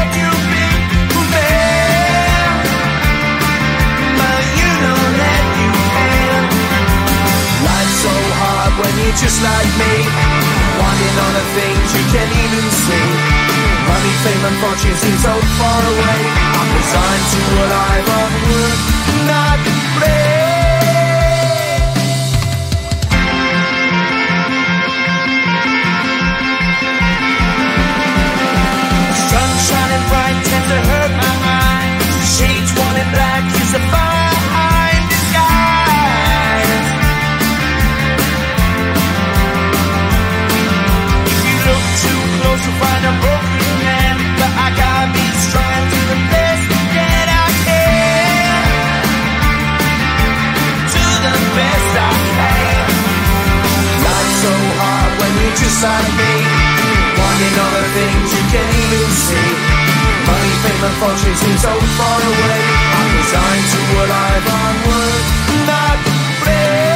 what you've been for me. But you know that you can. Life's so hard when you're just like me, wanting all the things you can't even see. Money, fame and fortune seem so far away. I'm resigned to what I've onward, not play. Sun shining bright tends to hurt my mind. Shades worn in black is the fire in disguise. If you look too close you'll find a broken man, but I gotta be strong to the best that I can. To the best I can. Life's so hard when you're just like me, wanting all the things you can't even see. Money, fame and fortune seem so far away. I'm resigned to what I've onward, not play.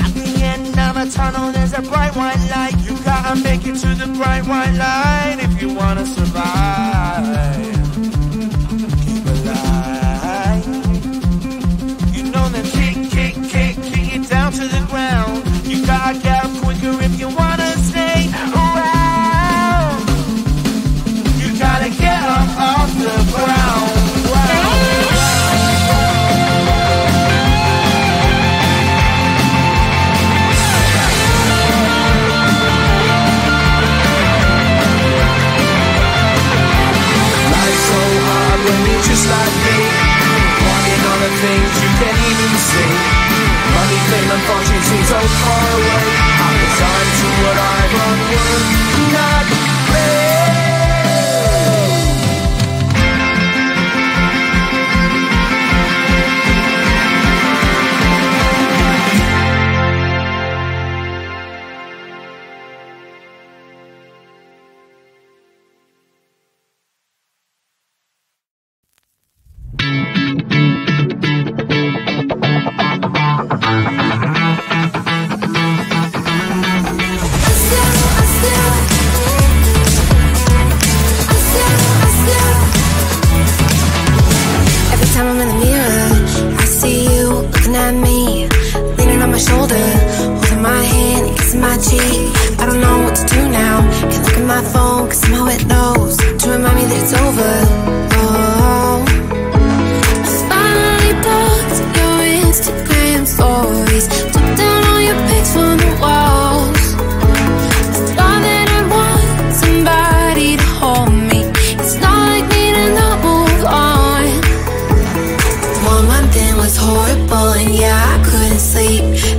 At the end of a tunnel there's a bright white light. You gotta make it to the bright white light if you wanna survive. Keep alive. You know that kick it down to the ground. You gotta get up quicker if you wanna stay around. You gotta get up off the ground. Life's so hard when you're just like me, wanting all the things you can't even see. Money, fame and fortune seem so far away. I'm resigned to what I've onward, not play.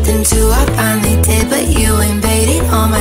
Then two I finally did, but you invaded all my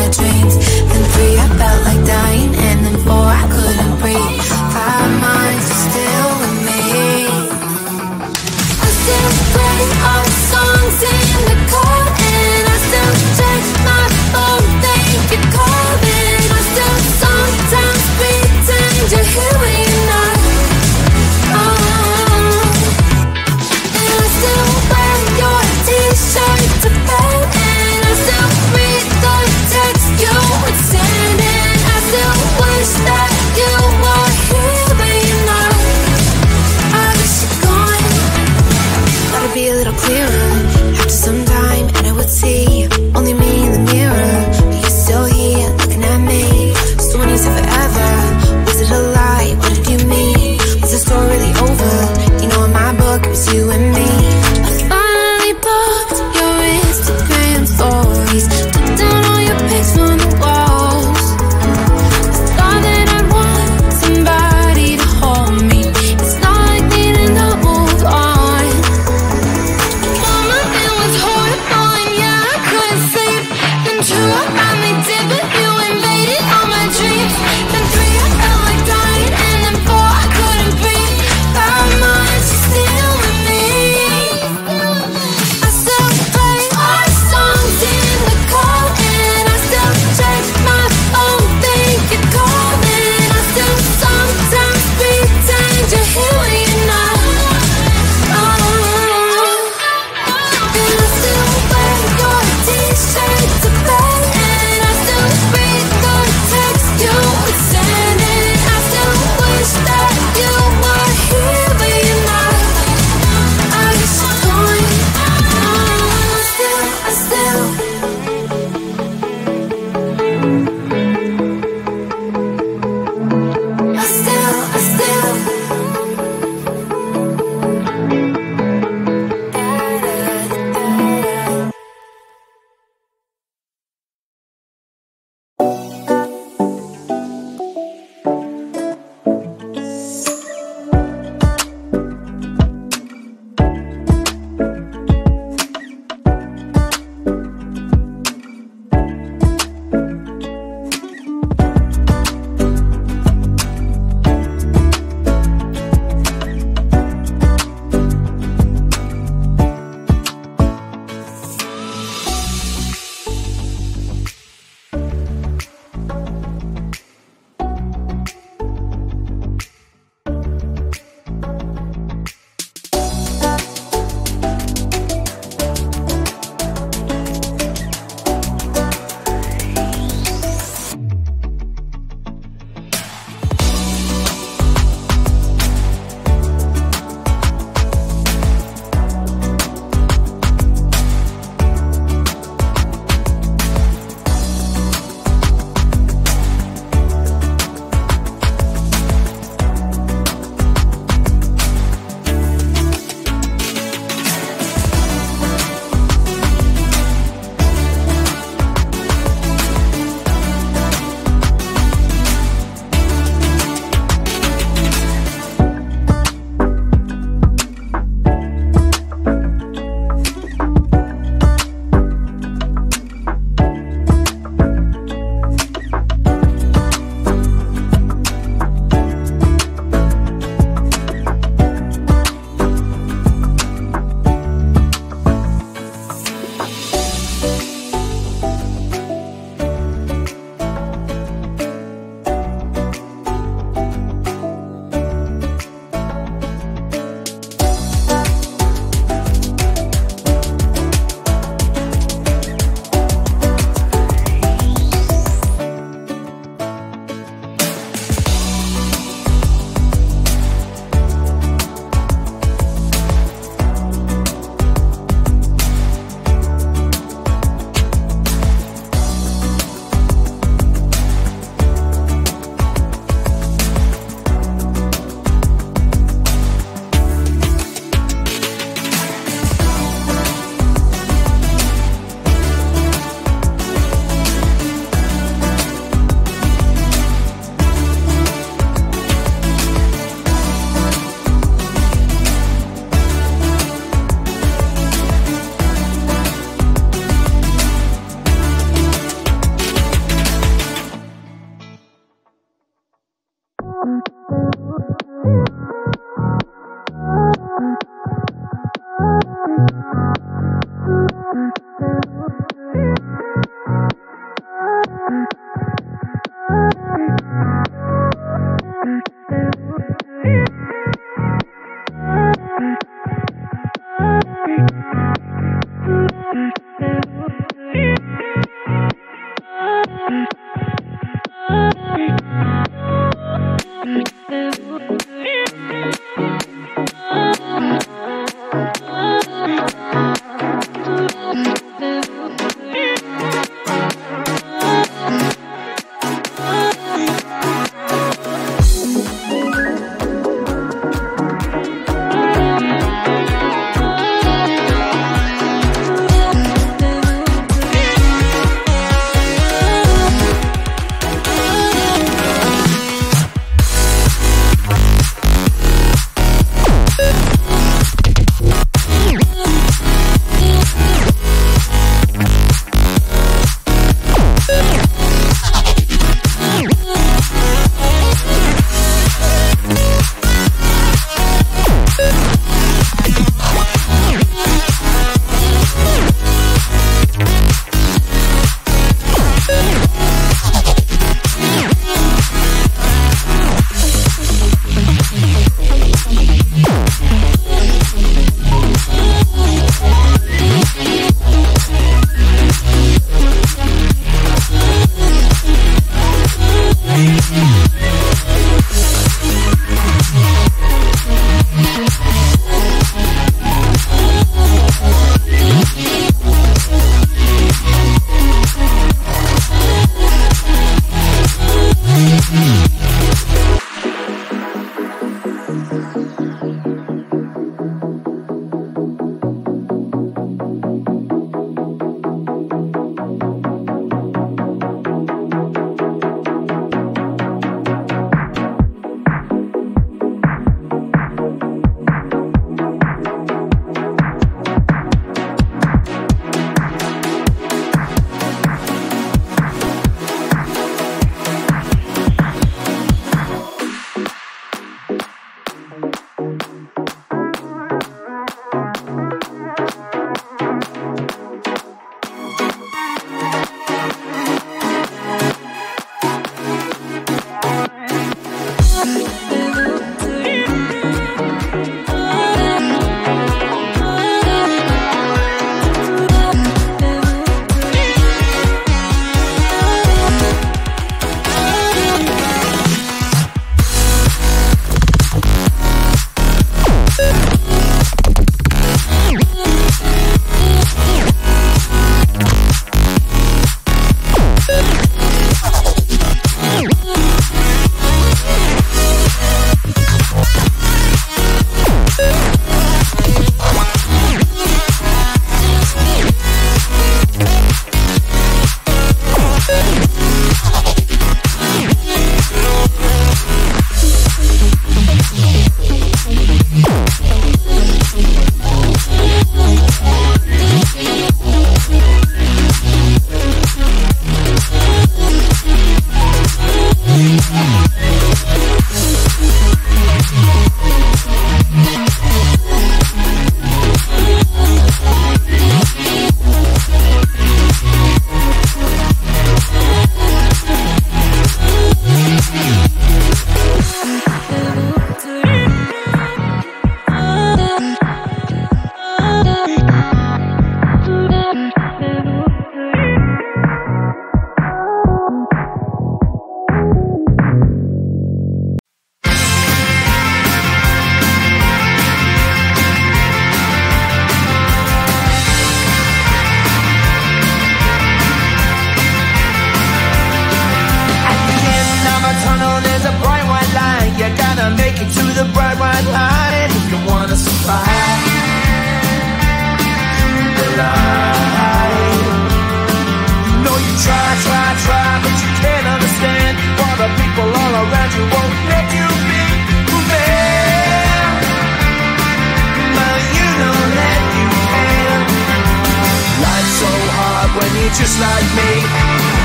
just like me,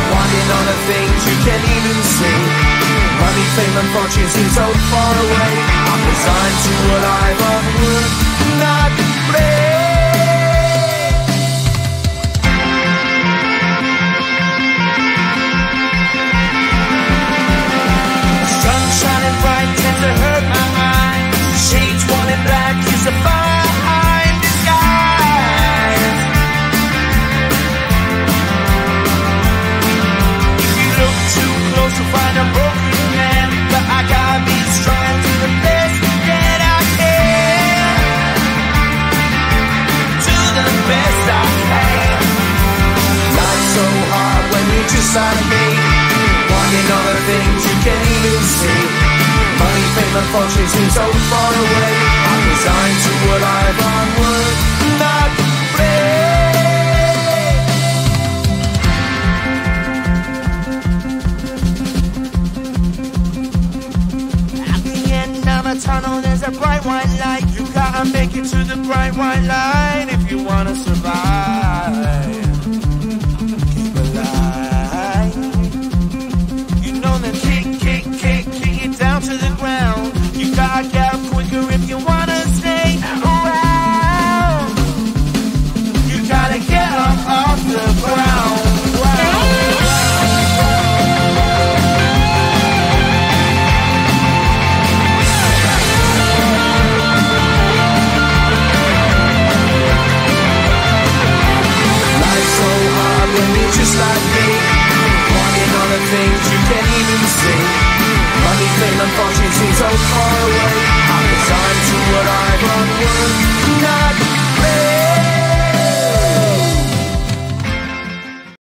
wanting all the things you can't even see. Money, fame and fortune seem so far away. I'm resigned to a life of work, not play. Sun shining bright tends to hurt my eyes. Shades worn in black is a fine disguise. If you look too close you'll find a broken man, but I gotta be strong to the best that I can. just like me, wanting all the things you can't even see. Money, fame and fortune seem so far away. I'm resigned to what I've onward not play. At the end of a tunnel there's a bright white light. You gotta make it to the bright white light if you wanna survive. Keep alive. You know that kick it down to the ground. You gotta get up quicker if you wanna stay around. You gotta get up off the ground. Just like me, wanting all the things you can't even see. Money, fame and fortune seem so far away. I'm resigned to what I've onward not